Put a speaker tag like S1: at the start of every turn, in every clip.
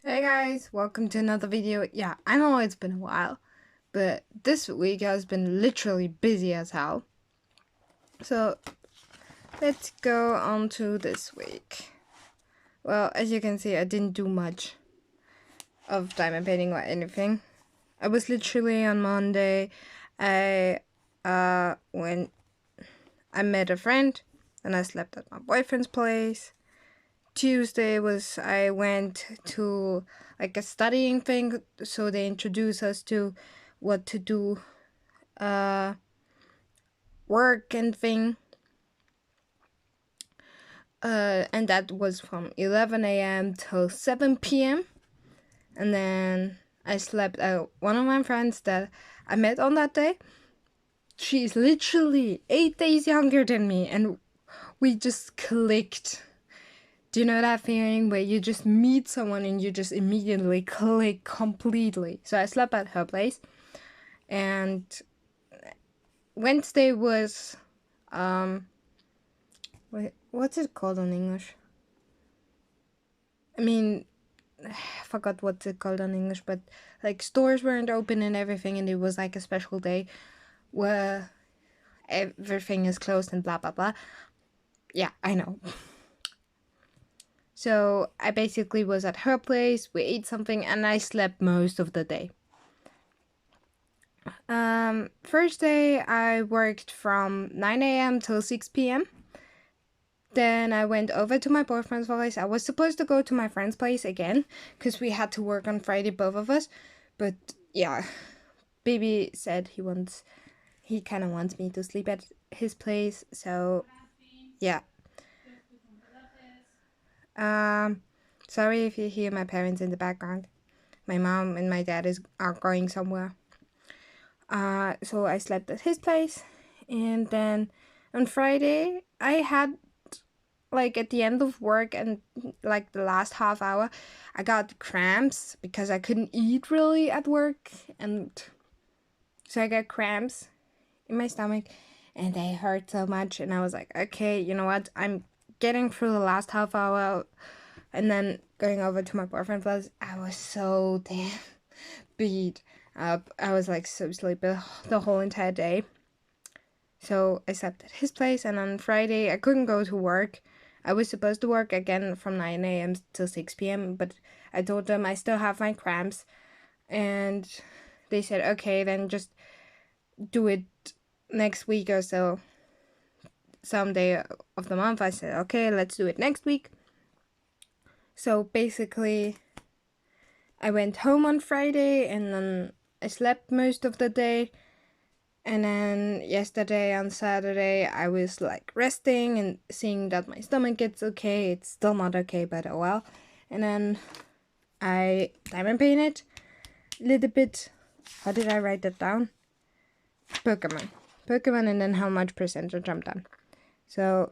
S1: Hey guys, welcome to another video. Yeah, I know it's been a while, but this week has been literally busy as hell. So let's go on to this week. Well, as you can see, I didn't do much of diamond painting or anything. I was literally on Monday. I when I met a friend, and I slept at my boyfriend's place. Tuesday was I went to like a studying thing, so they introduced us to what to do, uh, work and thing. And that was from 11 a.m. till 7 p.m. And then I slept at one of my friends that I met on that day. She's literally 8 days younger than me, and we just clicked. Do you know that feeling where you just meet someone and you just immediately click completely? So I slept at her place, and Wednesday was what's it called in English? I mean, I forgot what's it called in English, but like stores weren't open and everything, and it was like a special day where everything is closed and blah blah blah. Yeah, I know. So I basically was at her place, we ate something, and I slept most of the day. First day I worked from 9 a.m. till 6 p.m. Then I went over to my boyfriend's place. I was supposed to go to my friend's place again because we had to work on Friday, both of us. But yeah, baby said he kind of wants me to sleep at his place. So yeah. Um, sorry if you hear my parents in the background. My mom and my dad are going somewhere. So I slept at his place, and then on Friday I had, like, at the end of work and like the last half hour, I got cramps because I couldn't eat really at work, and so I got cramps in my stomach and they hurt so much, and I was like, okay, you know what, I'm getting through the last half hour and then going over to my boyfriend's place. I was so damn beat up. I was like so sleepy the whole entire day. So I slept at his place, and on Friday I couldn't go to work. I was supposed to work again from 9 a.m. till 6 p.m., but I told them I still have my cramps, and they said, okay, then just do it next week or so, someday of the month. I said, okay, let's do it next week. So basically, I went home on Friday, and then I slept most of the day. And then yesterday on Saturday, I was like resting and seeing that my stomach gets okay. It's still not okay, but oh well. And then I diamond painted a little bit. How did I write that down? Pokemon. Pokemon, and then how much percentage I'm done. So,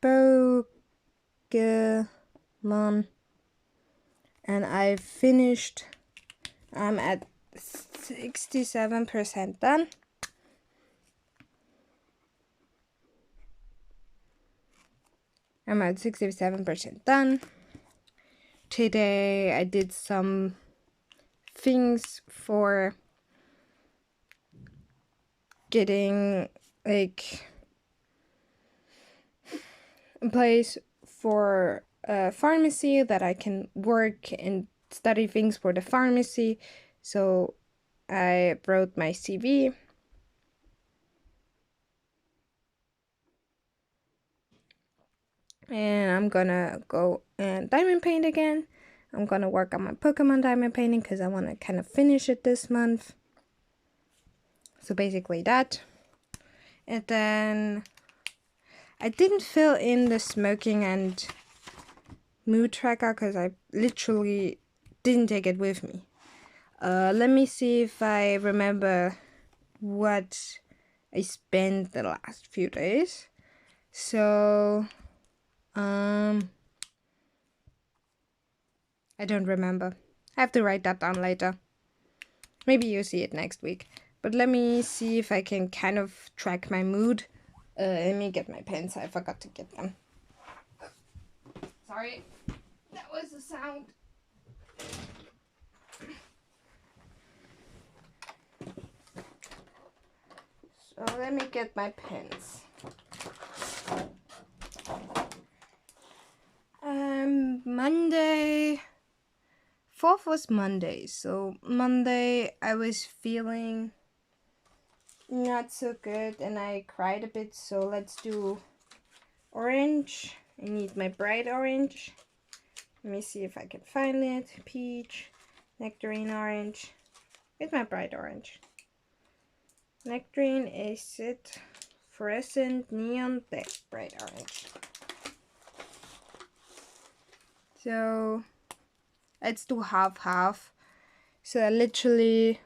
S1: Pokemon. And I finished. I'm at 67% done. I'm at 67% done. Today I did some things for getting like a place for a pharmacy that I can work and study things for the pharmacy. So I wrote my CV. And I'm gonna go and diamond paint again. I'm gonna work on my Pokemon diamond painting because I want to kind of finish it this month. So basically that. And then I didn't fill in the smoking and mood tracker because I literally didn't take it with me. Let me see if I remember what I spent the last few days. So, I don't remember. I have to write that down later. Maybe you'll see it next week. But let me see if I can kind of track my mood. Let me get my pens. I forgot to get them. Sorry, that was the sound. let me get my pens. Monday. 4th was Monday. So Monday I was feeling not so good and I cried a bit. So let's do orange. I need my bright orange. Let me see if I can find it. Peach, nectarine orange. With my bright orange. Nectarine, acid, fluorescent, neon, bright orange. So let's do half. So I literally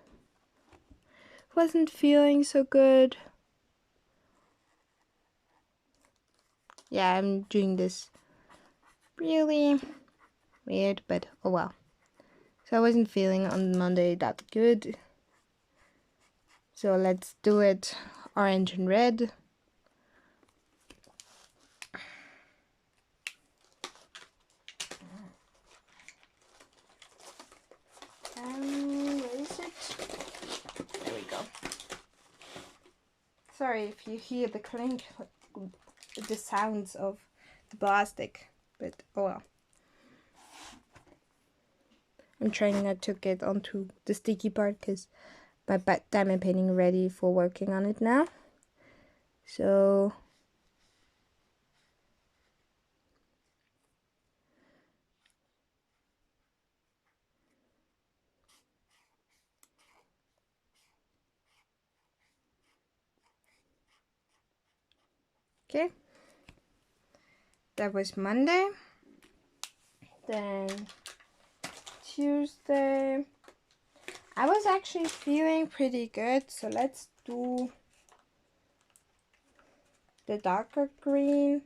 S1: wasn't feeling so good. Yeah, I'm doing this really weird, but oh well. So I wasn't feeling on Monday that good. So let's do it orange and red. Where is it? There we go. Sorry if you hear the clink, the sounds of the plastic, but oh well. I'm trying not to get onto the sticky part because my diamond painting ready for working on it now. So okay, that was Monday. Then Tuesday, I was actually feeling pretty good, so let's do the darker green.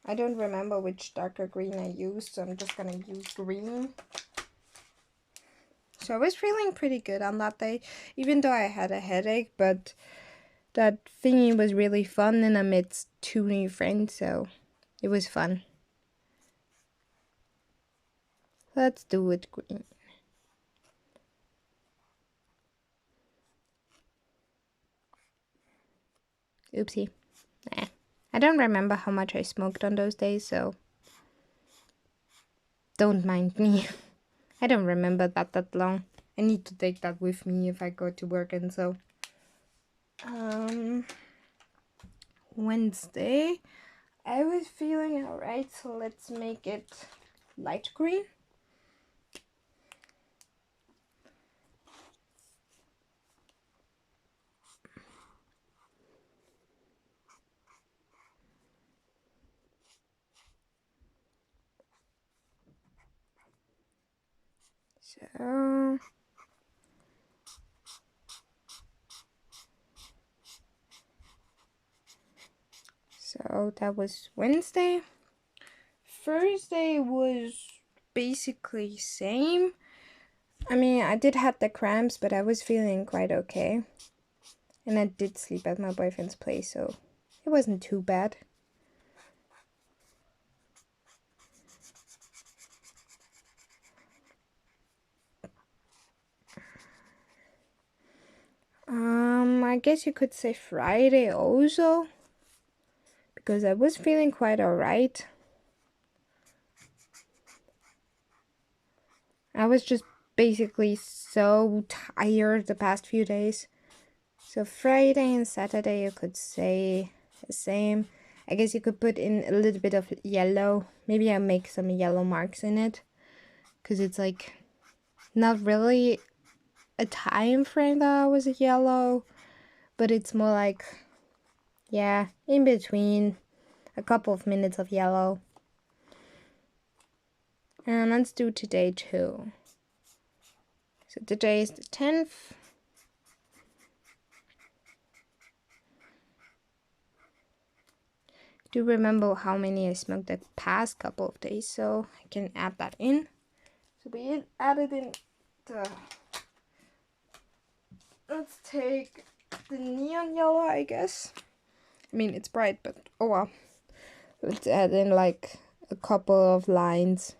S1: I don't remember which darker green I used, so I'm just gonna use green. So I was feeling pretty good on that day, even though I had a headache, but that thingy was really fun and I met 2 new friends, so it was fun. Let's do it green. Oopsie. Nah. I don't remember how much I smoked on those days, so don't mind me. I don't remember that long. I need to take that with me if I go to work and so. Wednesday, I was feeling alright, so let's make it light green. So that was Wednesday. Thursday was basically same. I mean, I did have the cramps, but I was feeling quite okay. And I did sleep at my boyfriend's place, so it wasn't too bad. I guess you could say Friday also, because I was feeling quite alright. I was just basically so tired the past few days. So Friday and Saturday you could say the same. I guess you could put in a little bit of yellow. Maybe I'll make some yellow marks in it, because it's like not really a time frame that I was yellow, but it's more like, yeah, in between a couple of minutes of yellow. And let's do today too. So today is the 10th. Do remember how many I smoked the past couple of days, so I can add that in. So we added in the, let's take the neon yellow, I guess. I mean, it's bright, but oh well. Let's add in like a couple of lines.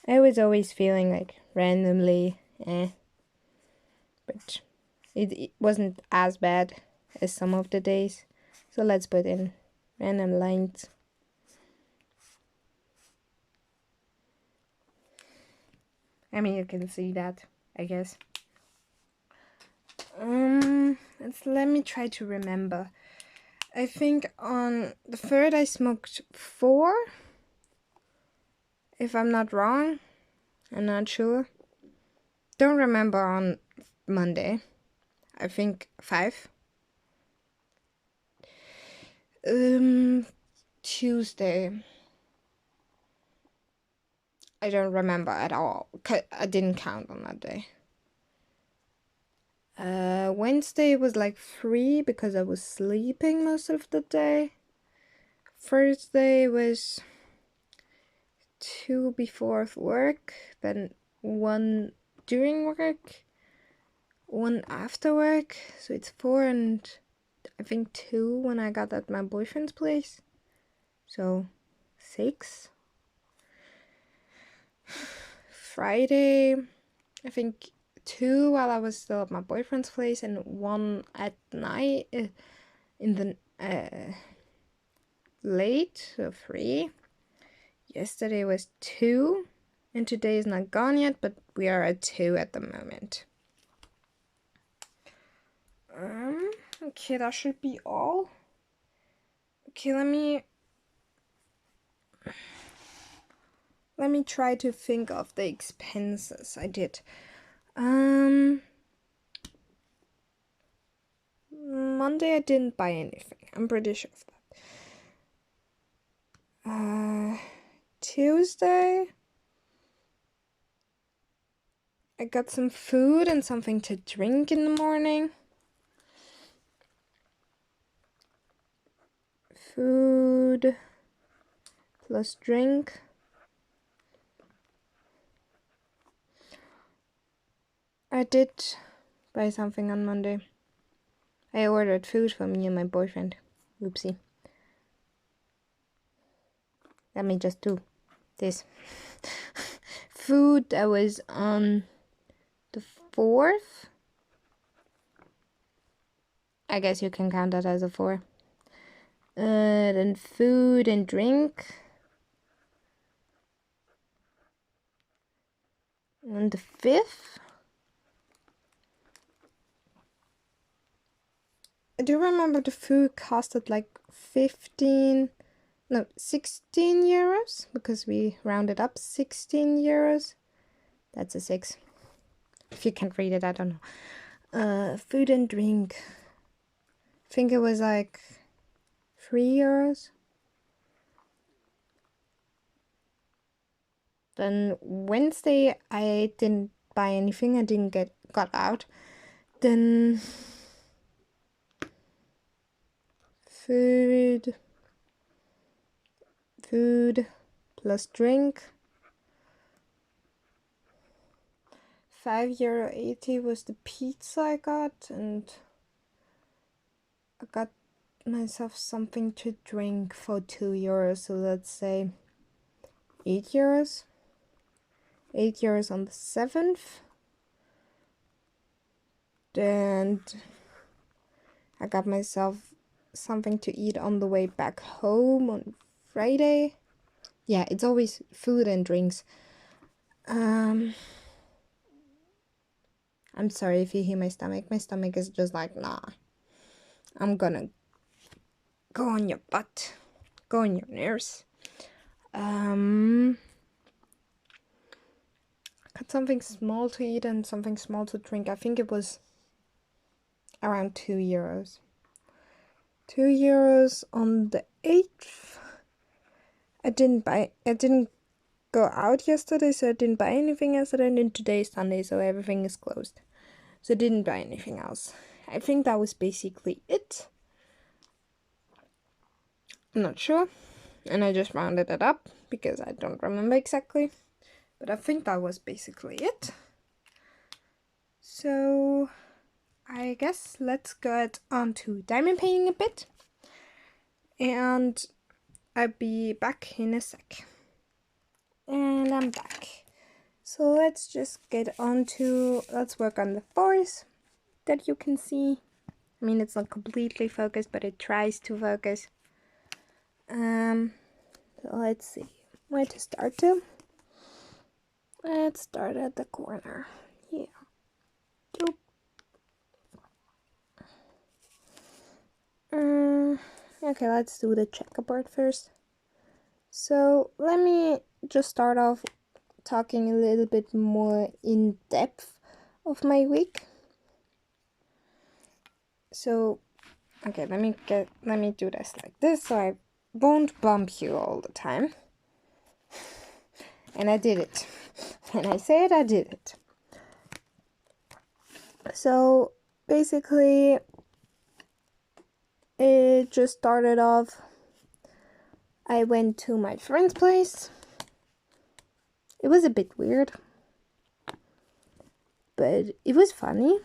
S1: I was always feeling like randomly, but It wasn't as bad as some of the days. So let's put in random lines. I mean, you can see that, I guess. Let me try to remember. I think on the 3rd I smoked 4. If I'm not wrong. I'm not sure. Don't remember on Monday. I think 5. Tuesday. I don't remember at all. I didn't count on that day. Wednesday was like 3 because I was sleeping most of the day. Thursday was 2 before work, then 1 during work, 1 after work, so it's 4, and I think 2 when I got at my boyfriend's place, so 6. Friday, I think 2 while I was still at my boyfriend's place, and 1 at night, in the late, so 3. Yesterday was 2, and today is not gone yet, but we are at 2 at the moment. Okay, that should be all. Okay, let me try to think of the expenses I did. Monday I didn't buy anything. I'm pretty sure of that. Tuesday I got some food and something to drink in the morning. Food plus drink. I did buy something on Monday. I ordered food for me and my boyfriend. Oopsie. Let me just do this. Food that was on the 4th. I guess you can count that as a 4. Then food and drink on the 5th. I do remember the food costed like 16 euros, because we rounded up 16 euros. That's a 6. If you can't read it, I don't know. Food and drink. I think it was like 3 euros. Then Wednesday I didn't buy anything. I didn't got out. Then food plus drink. €5.80 was the pizza I got, and I got myself something to drink for €2, so let's say €8. €8 on the 7th. Then I got myself something to eat on the way back home on Friday. Yeah, it's always food and drinks. I'm sorry if you hear my stomach. My stomach is just like, nah. I'm gonna go on your butt. Go on your nerves. Got something small to eat and something small to drink. I think it was around €2. €2 on the 8th. I didn't go out yesterday, so I didn't buy anything yesterday, and then today is Sunday, so everything is closed. So I didn't buy anything else. I think that was basically it. I'm not sure, and I just rounded it up because I don't remember exactly, but I think that was basically it. So I guess let's get on to diamond painting a bit, and I'll be back in a sec. And I'm back. So let's just let's work on the 4th. that you can see. I mean, it's not completely focused, but it tries to focus. So let's see where to start to. Let's start at the corner. Yeah. Doop. Okay, let's do the checkerboard first. So let me just start off talking a little bit more in depth of my week. So, okay, let me do this like this so I won't bump you all the time. And I did it. When I said I did it. So basically, it just started off. I went to my friend's place. It was a bit weird, but it was funny.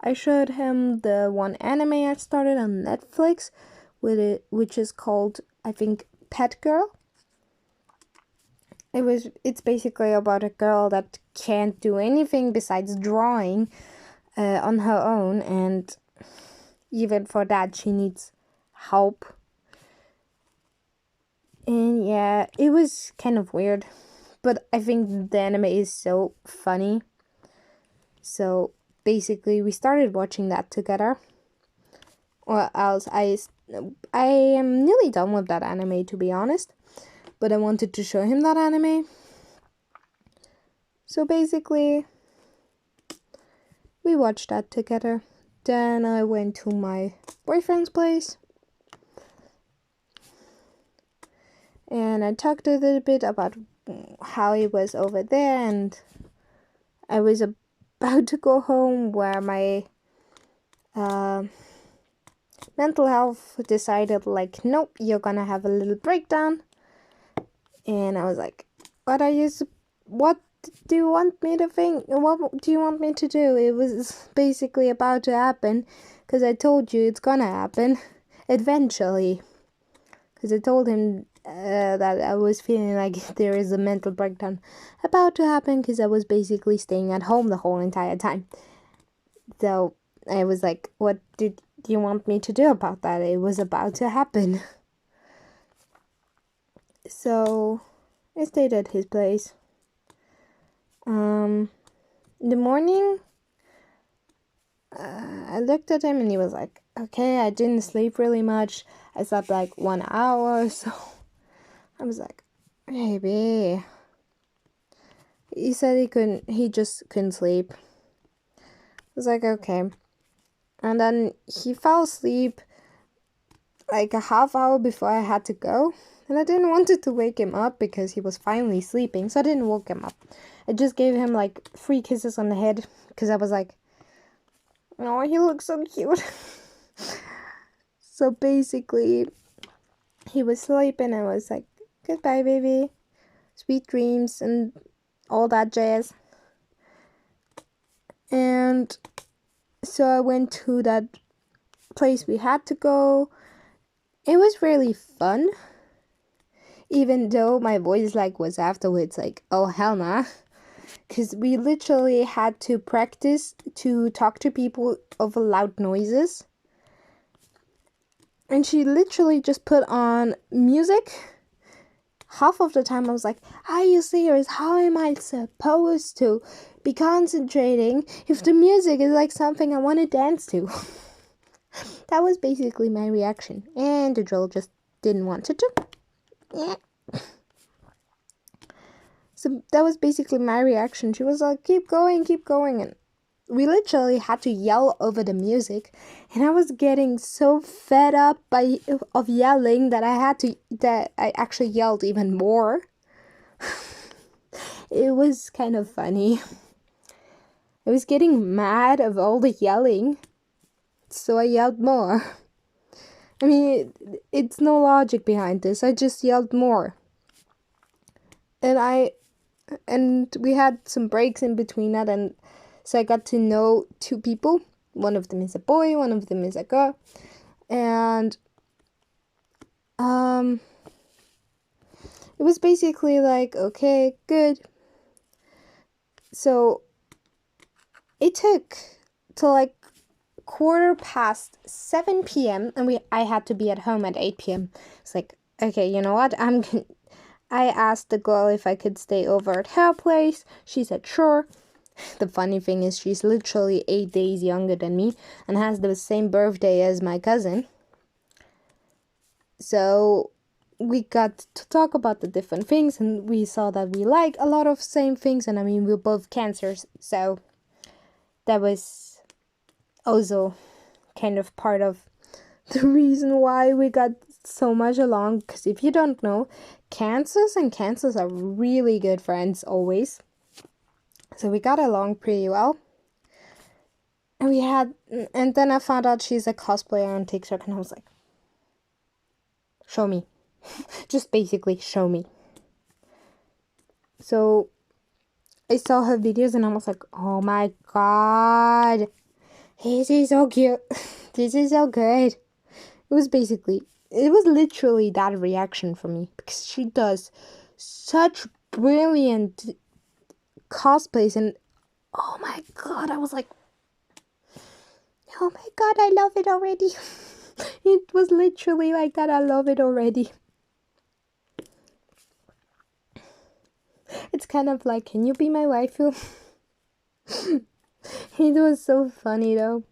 S1: I showed him the one anime I started on Netflix, which is called, I think, Pet Girl. It's basically about a girl that can't do anything besides drawing on her own, and even for that she needs help. And yeah, it was kind of weird, but I think the anime is so funny. So basically we started watching that together. Or else I am nearly done with that anime, to be honest, but I wanted to show him that anime. So basically we watched that together. Then I went to my boyfriend's place and I talked a little bit about how it was over there, and I was about to go home where my mental health decided, like, nope, you're gonna have a little breakdown. And I was like, what do you want me to think? What do you want me to do? It was basically about to happen, because I told you it's gonna happen eventually. Because I told him that I was feeling like there is a mental breakdown about to happen, because I was basically staying at home the whole entire time. So I was like, what did you want me to do about that? It was about to happen. So I stayed at his place. In the morning, I looked at him and he was like, okay, I didn't sleep really much. I slept like 1 hour, so I was like, maybe. He said he just couldn't sleep. I was like, okay. And then he fell asleep like a half hour before I had to go. And I didn't want to wake him up because he was finally sleeping, so I didn't wake him up. I just gave him like 3 kisses on the head because I was like, oh, he looks so cute. So basically, he was sleeping and I was like, goodbye, baby. Sweet dreams and all that jazz. And so I went to that place we had to go. It was really fun. Even though my voice was afterwards like, oh hell nah. Because we literally had to practice to talk to people over loud noises. And she literally just put on music. Half of the time I was like, are you serious? How am I supposed to be concentrating if the music is like something I want to dance to? That was basically my reaction. And the drill just didn't want to do. Yeah. So that was basically my reaction. She was like, keep going. And we literally had to yell over the music. And I was getting so fed up of yelling that I actually yelled even more. It was kind of funny. I was getting mad of all the yelling, so I yelled more. I mean, it's no logic behind this. I just yelled more. And we had some breaks in between that, and so I got to know 2 people. One of them is a boy, one of them is a girl. And it was basically like, okay, good. So it took till like 7 p.m. and I had to be at home at 8 p.m. It's like, okay, you know what? I asked the girl if I could stay over at her place. She said sure. The funny thing is she's literally 8 days younger than me and has the same birthday as my cousin. So we got to talk about the different things, and we saw that we like a lot of same things, and I mean, we're both cancers, so that was also kind of part of the reason why we got so much along, because if you don't know, cancers are really good friends always. So we got along pretty well. And then I found out she's a cosplayer on TikTok, and I was like, show me. Just basically show me. So I saw her videos and I was like, oh my god, this is so cute. This is so good. It was literally that reaction for me, because she does such brilliant cosplays, and oh my god, I was like, oh my god, I love it already. It was literally like that. I love it already. It's kind of like, can you be my waifu? It was so funny though.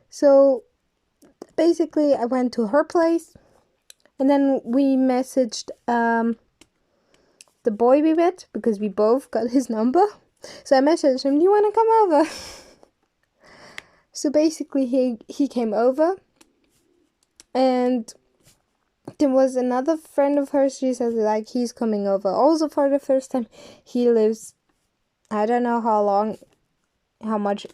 S1: So basically I went to her place, and then we messaged the boy we met, because we both got his number. So I messaged him, do you want to come over? So basically he came over, and there was another friend of hers. She said like he's coming over also for the first time. He lives, I don't know how much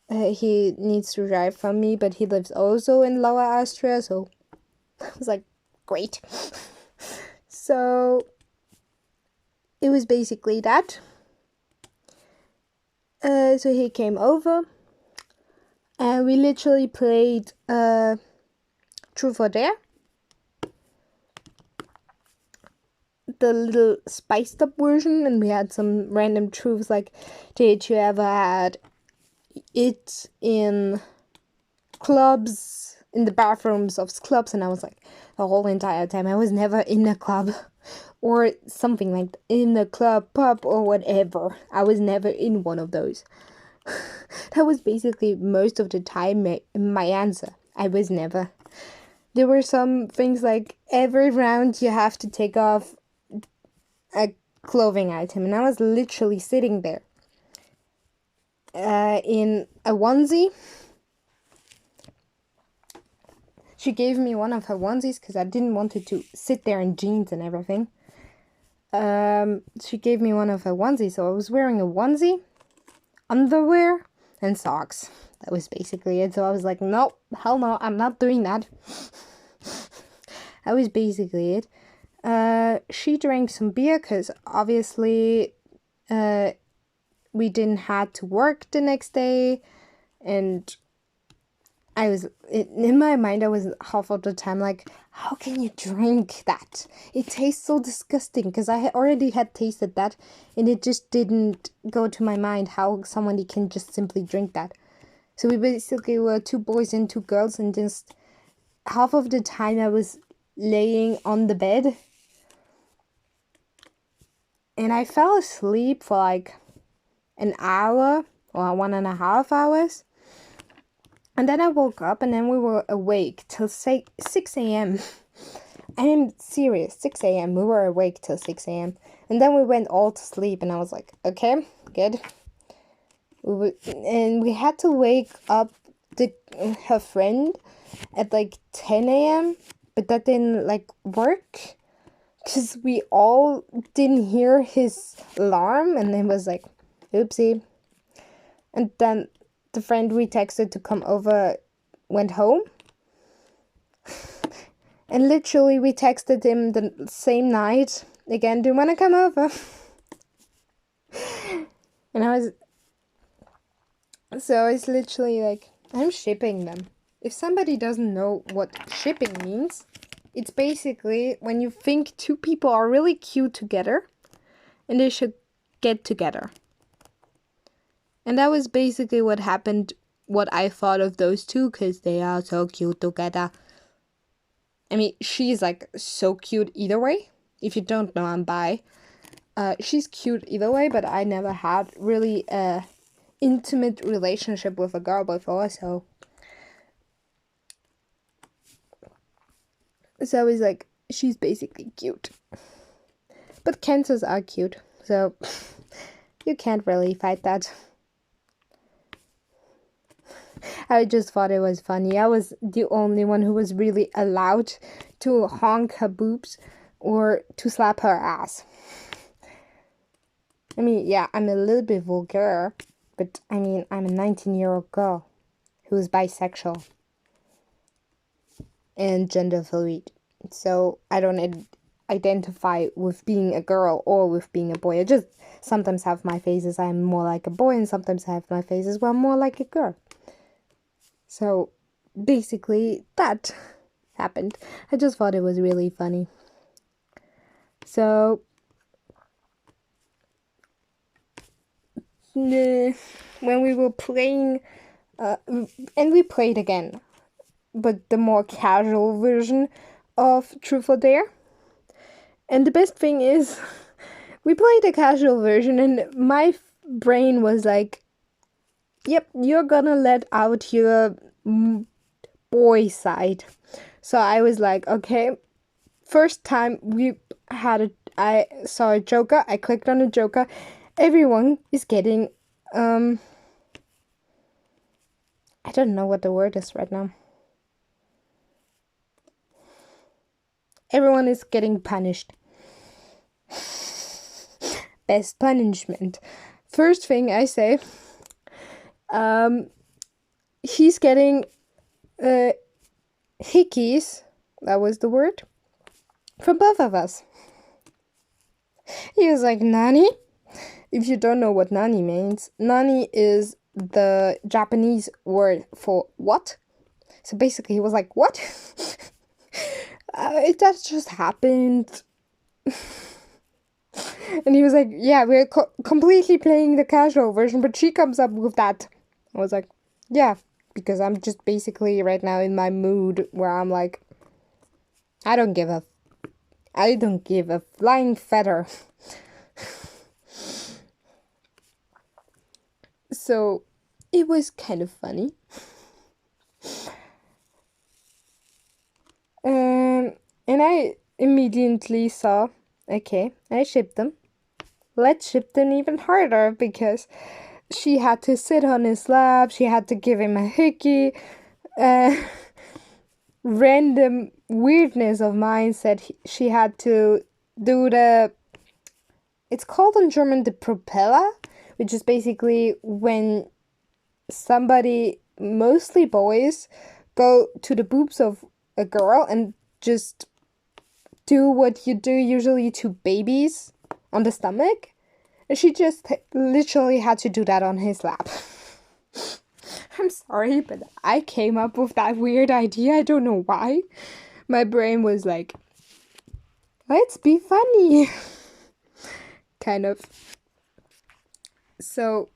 S1: he needs to drive from me, but he lives also in Lower Austria, so I was like, great. So it was basically that. So he came over, and we literally played Truth or Dare, the little spiced up version, and we had some random truths like, did you ever had it in clubs, in the bathrooms of clubs? And I was like, the whole entire time I was never in a club or something like in a club, pub or whatever. I was never in one of those. That was basically most of the time my answer. I was never. There were some things like every round you have to take off a clothing item, and I was literally sitting there in a onesie. She gave me one of her onesies because I didn't want it to sit there in jeans and everything. She gave me one of her onesies, so I was wearing a onesie, underwear, and socks. That was basically it. So I was like, nope, hell no, I'm not doing that. That was basically it. She drank some beer because obviously we didn't have to work the next day, and I was, in my mind, I was half of the time like, how can you drink that? It tastes so disgusting, because I already had tasted that, and it just didn't go to my mind how somebody can just simply drink that. So we basically were 2 boys and 2 girls, and just half of the time I was laying on the bed, and I fell asleep for like an hour or 1.5 hours. And then I woke up, and then we were awake till 6 a.m. I am serious, 6 a.m. We were awake till 6 a.m. And then we went all to sleep, and I was like, okay, good. And we had to wake up her friend at like 10 a.m. But that didn't like work, because we all didn't hear his alarm, and it was like, oopsie. And then the friend we texted to come over went home. And literally we texted him the same night again, do you want to come over? And I was literally like, I'm shipping them. If somebody doesn't know what shipping means, it's basically when you think 2 people are really cute together and they should get together. And that was basically what happened what I thought of those two because they are so cute together. I mean, she's like so cute either way. If you don't know, I'm bi. She's cute either way, but I never had really a intimate relationship with a girl before, so it's like she's basically cute. But cancers are cute, so you can't really fight that. I just thought it was funny. I was the only one who was really allowed to honk her boobs or to slap her ass. I mean, yeah, I'm a little bit vulgar, but I mean, I'm a 19-year-old girl who is bisexual and gender fluid. So I don't identify with being a girl or with being a boy. I just sometimes have my phases I'm more like a boy, and sometimes I have my phases where I'm more like a girl. So basically that happened. I just thought it was really funny. So when we were playing, and we played again, but the more casual version of Truth or Dare. And the best thing is, we played the casual version, and my brain was like, yep, you're gonna let out your boy side. So I was like, okay, first time I saw a Joker, I clicked on a Joker. Everyone is getting, I don't know what the word is right now. Everyone is getting punished. Best punishment. First thing I say, he's getting hickeys, that was the word, from both of us. He was like, Nani? If you don't know what nani means, nani is the Japanese word for what? So basically he was like, what? That just happened. And he was like, yeah, we're completely playing the casual version, but she comes up with that. I was like, yeah, because I'm just basically right now in my mood where I'm like, I don't give a flying feather. So it was kind of funny. And I immediately saw, okay, I shipped them. Let's ship them even harder, because she had to sit on his lap, she had to give him a hickey. Random weirdness of mine said she had to do it's called in German the Propeller, which is basically when somebody, mostly boys, go to the boobs of a girl and just do what you do usually to babies on the stomach. And she just literally had to do that on his lap. I'm sorry, but I came up with that weird idea. I don't know why. My brain was like, let's be funny. Kind of. So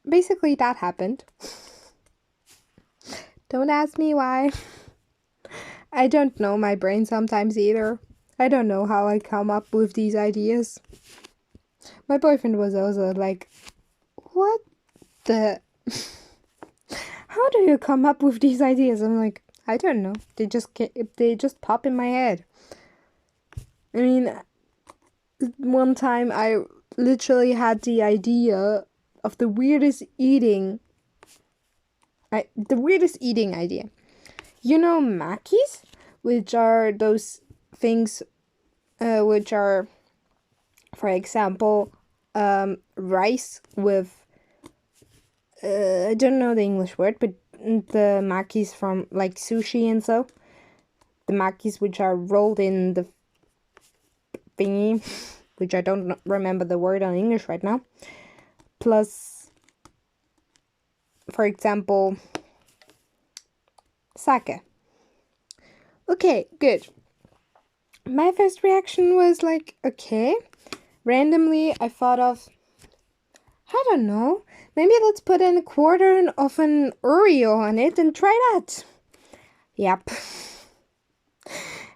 S1: basically that happened. Don't ask me why. I don't know my brain sometimes either. I don't know how I come up with these ideas. My boyfriend was also like, what the... How do you come up with these ideas? I'm like, I don't know. They just pop in my head. I mean, one time I literally had the idea of the weirdest eating idea. You know makis, which are those things, which are, for example, rice with, I don't know the English word, but the makis from like sushi and so. The makis which are rolled in the thingy, which I don't remember the word on English right now. Plus, for example, sake. Okay, good. My first reaction was like, okay. Randomly, I thought of, I don't know. Maybe let's put in a quarter of an Oreo on it and try that. Yep.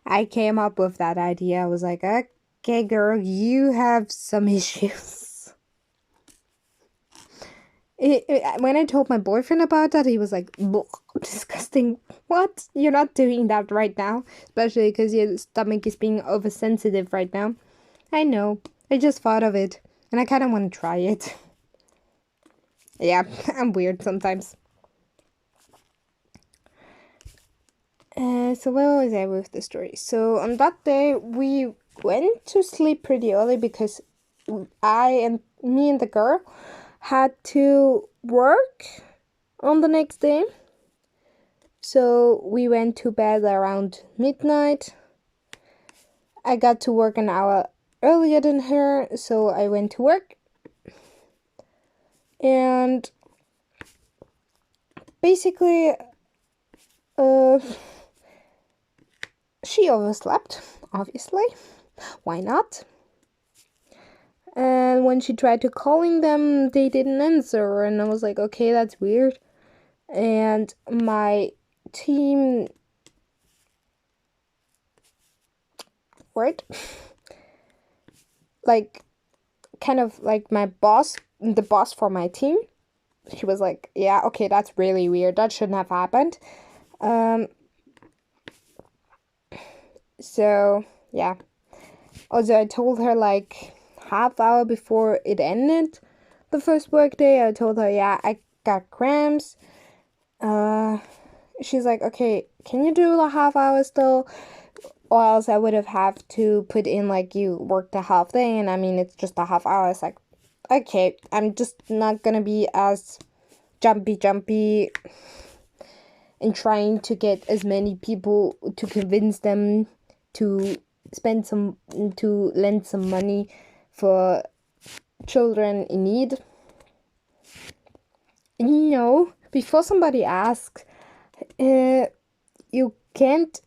S1: I came up with that idea. I was like, okay, girl, you have some issues. When I told my boyfriend about that, he was like, disgusting. What? You're not doing that right now. Especially because your stomach is being oversensitive right now. I know. I just thought of it. And I kind of want to try it. Yeah, I'm weird sometimes. So where was I with the story? So on that day, we went to sleep pretty early because me and the girl had to work on the next day. So we went to bed around midnight. I got to work an hour earlier than her, so I went to work. And basically, she overslept, obviously. Why not? And when she tried to calling them, they didn't answer. And I was like, okay, that's weird. And my team... Right? Like, kind of like my boss, the boss for my team. She was like, yeah, okay, that's really weird. That shouldn't have happened. So, yeah. Also, I told her like half hour before it ended the first work day. I told her, yeah, I got cramps. She's like, okay, can you do the half hour still? Or else I would have to put in like you worked a half day, and I mean it's just a half hour. It's like, okay, I'm just not gonna be as jumpy and trying to get as many people to convince them to lend some money for children in need. No, before somebody asks, you can't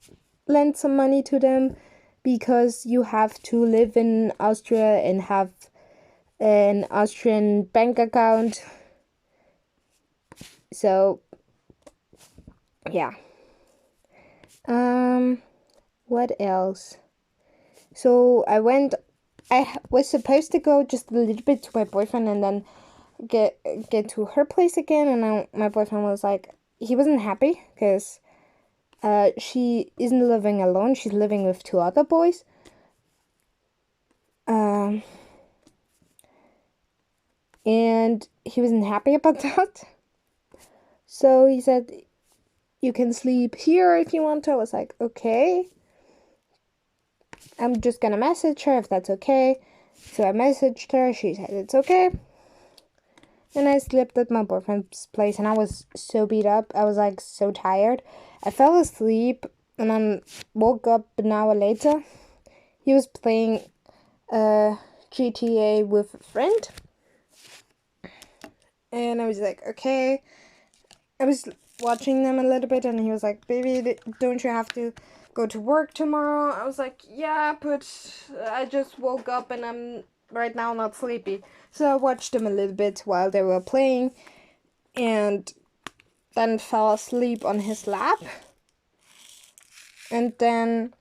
S1: lend some money to them because you have to live in Austria and have an Austrian bank account. So, yeah. What else? So I was supposed to go just a little bit to my boyfriend and then get to her place again. And my boyfriend was like, he wasn't happy because she isn't living alone. She's living with two other boys. And he wasn't happy about that. So he said, you can sleep here if you want to. I was like, okay. I'm just gonna message her if that's okay. So I messaged her. She said it's okay. And I slept at my boyfriend's place, and I was so beat up. I was like so tired. I fell asleep and then woke up an hour later. He was playing GTA with a friend. And I was like, okay. I was watching them a little bit, and he was like, baby, don't you have to go to work tomorrow? I was like, yeah, but I just woke up and I'm right now not sleepy. So I watched them a little bit while they were playing and then fell asleep on his lap. And then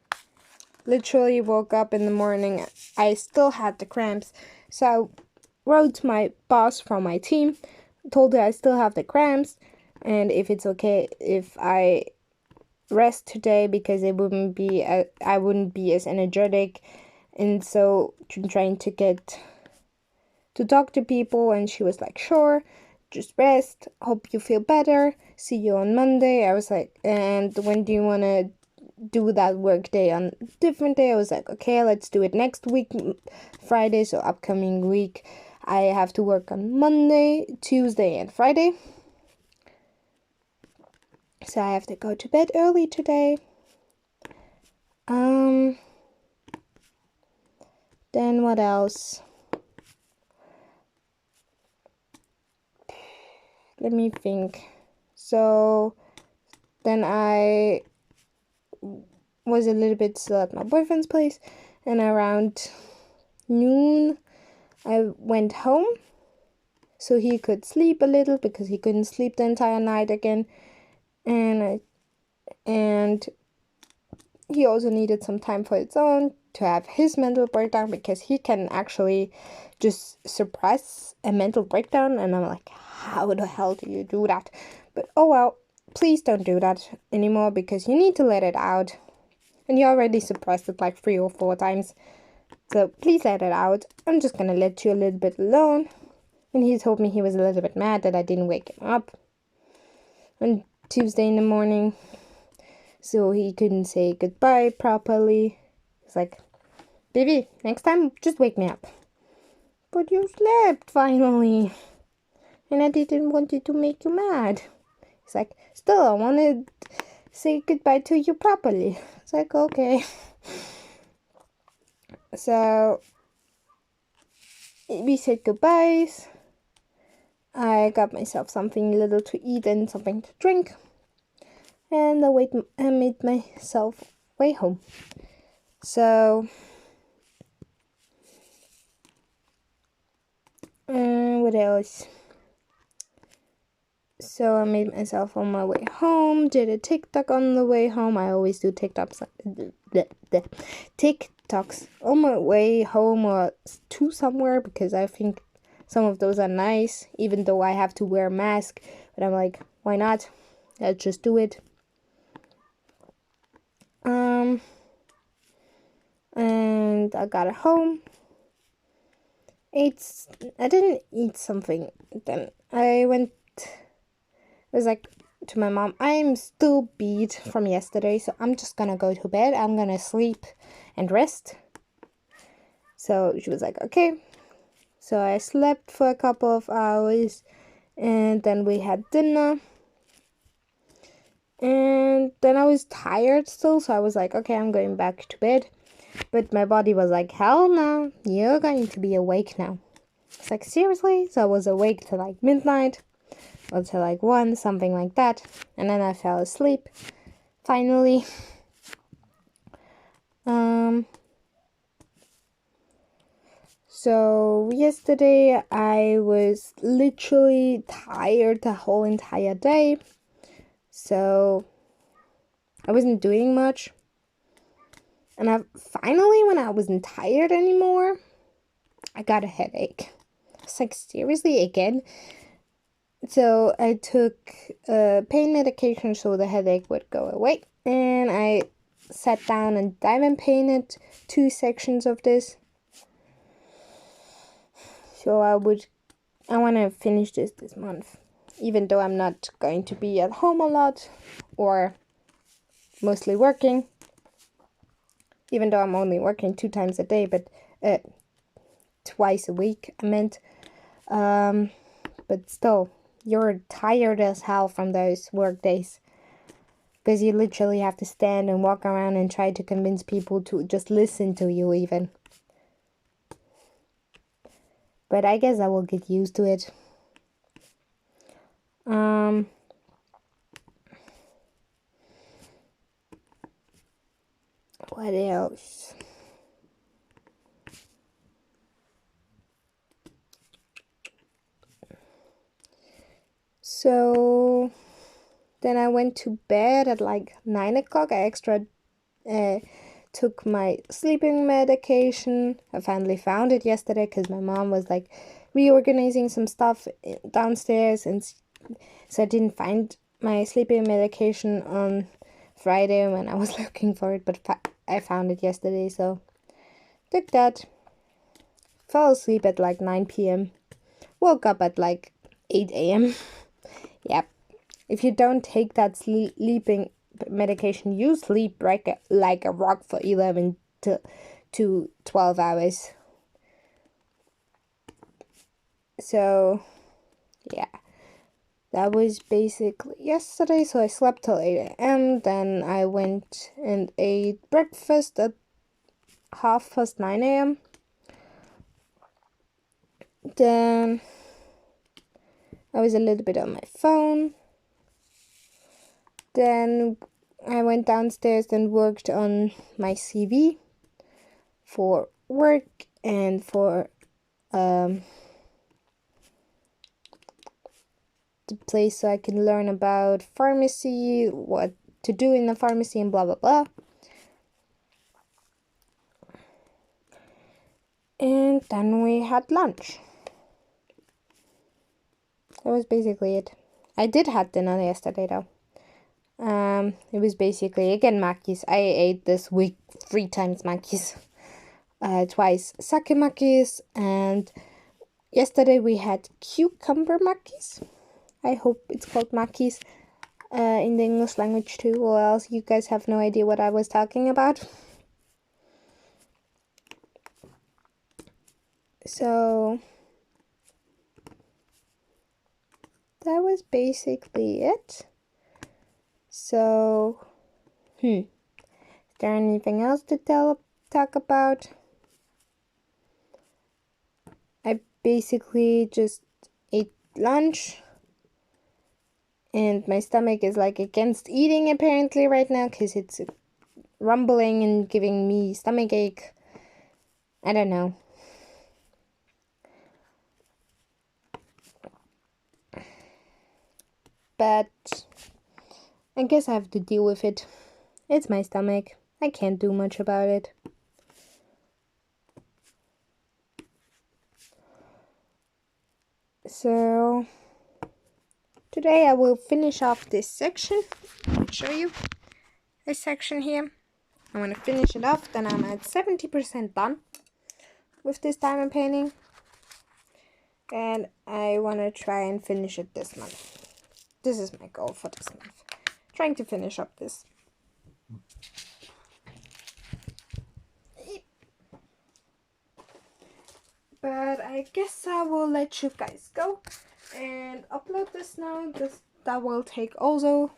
S1: literally woke up in the morning. I still had the cramps. So I wrote to my boss from my team, told her I still have the cramps, and if it's okay if I rest today because I wouldn't be as energetic, and so trying to get to talk to people. And she was like, sure, just rest, hope you feel better, see you on Monday. I was like, and when do you want to do that work day? On a different day? I was like, okay, let's do it next week, Friday. So upcoming week I have to work on Monday, Tuesday and Friday. So I have to go to bed early today. Then what else? Let me think. So then I was a little bit still at my boyfriend's place, and around noon I went home. so he could sleep a little because he couldn't sleep the entire night again. And he also needed some time for his own to have his mental breakdown, because he can actually just suppress a mental breakdown. And I'm like, how the hell do you do that? But oh well, please don't do that anymore, because you need to let it out. And you already suppressed it like 3 or 4 times. So please let it out. I'm just gonna let you a little bit alone. And he told me he was a little bit mad that I didn't wake him up on Tuesday in the morning, so he couldn't say goodbye properly. He's like, baby, next time just wake me up. But you slept finally, and I didn't want it to make you mad. He's like, still, I want to say goodbye to you properly. It's like, okay. So we said goodbyes. I got myself something little to eat and something to drink, and I made myself way home. So what else? So I made myself on my way home, did a TikTok on the way home. I always do TikToks on my way home or to somewhere, because I think some of those are nice, even though I have to wear a mask. But I'm like, why not? Let's just do it. And I got home. I didn't eat something. Then I went. It was like to my mom, I'm still beat from yesterday, so I'm just gonna go to bed. I'm gonna sleep and rest. So she was like, okay. So I slept for a couple of hours, and then we had dinner. And then I was tired still, so I was like, okay, I'm going back to bed. But my body was like, hell no, you're going to be awake now. It's like, seriously? So I was awake till like midnight, or till like 1, something like that. And then I fell asleep, finally. So yesterday I was literally tired the whole entire day. So I wasn't doing much. And finally, when I wasn't tired anymore, I got a headache. I was like, seriously, again? So I took pain medication so the headache would go away. And I sat down and diamond painted 2 sections of this. So I want to finish this month. Even though I'm not going to be at home a lot, or mostly working. Even though I'm only working 2 times a day, but twice a week, I meant. But still, you're tired as hell from those work days, because you literally have to stand and walk around and try to convince people to just listen to you even. But I guess I will get used to it. What else? So then I went to bed at like 9 o'clock. I took my sleeping medication. I finally found it yesterday because my mom was like reorganizing some stuff downstairs, and so I didn't find my sleeping medication on Friday when I was looking for it, but I found it yesterday, so took that. Fell asleep at like 9 p.m. Woke up at like 8 a.m. Yep. If you don't take that sleeping medication, you sleep like a rock for 11 to 12 hours. So, yeah. That was basically yesterday. So I slept till 8 a.m. Then I went and ate breakfast at 9:30 a.m. Then I was a little bit on my phone. Then I went downstairs and worked on my CV for work and for the place so I can learn about pharmacy, what to do in the pharmacy, and blah blah blah. And then we had lunch. That was basically it. I did have dinner yesterday though. It was basically again Makis. I ate this week 3 times Makis. Twice sake Makis, and yesterday we had cucumber Makis. I hope it's called Makis in the English language too, or else you guys have no idea what I was talking about. So that was basically it. So, is there anything else to talk about? I basically just ate lunch, and my stomach is like against eating apparently right now because it's rumbling and giving me stomach ache. I don't know. But I guess I have to deal with it. It's my stomach. I can't do much about it. So today I will finish off this section. I'll show you this section here. I'm gonna finish it off, then I'm at 70% done with this diamond painting. And I wanna try and finish it this month. This is my goal for this month. Trying to finish up this. But I guess I will let you guys go and upload this now. That will take also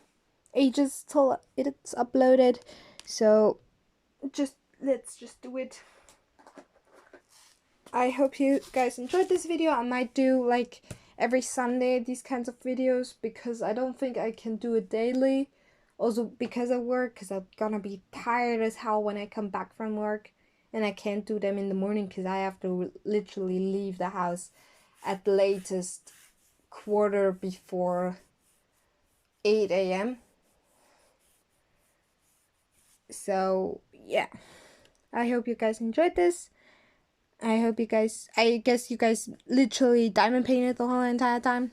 S1: ages till it's uploaded. So let's just do it. I hope you guys enjoyed this video. I might do like every Sunday these kinds of videos because I don't think I can do it daily. Also because of work, because I'm gonna be tired as hell when I come back from work. And I can't do them in the morning because I have to literally leave the house at the latest 8 a.m. So yeah, I hope you guys enjoyed this. I guess you guys literally diamond painted the whole entire time.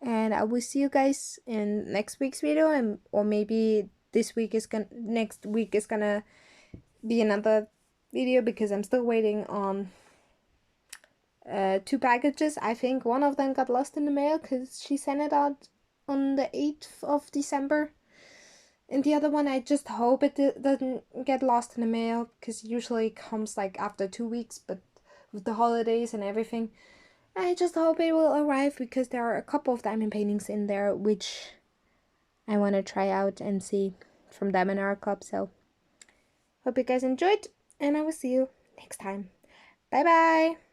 S1: And I will see you guys in next week's video, or maybe next week is gonna be another video because I'm still waiting on 2 packages. I think one of them got lost in the mail because she sent it out on the 8th of December. And the other one, I just hope it doesn't get lost in the mail because usually it comes like after 2 weeks, but with the holidays and everything, I just hope it will arrive because there are a couple of diamond paintings in there which I want to try out and see from Diamond Art Club. So hope you guys enjoyed, and I will see you next time. Bye bye!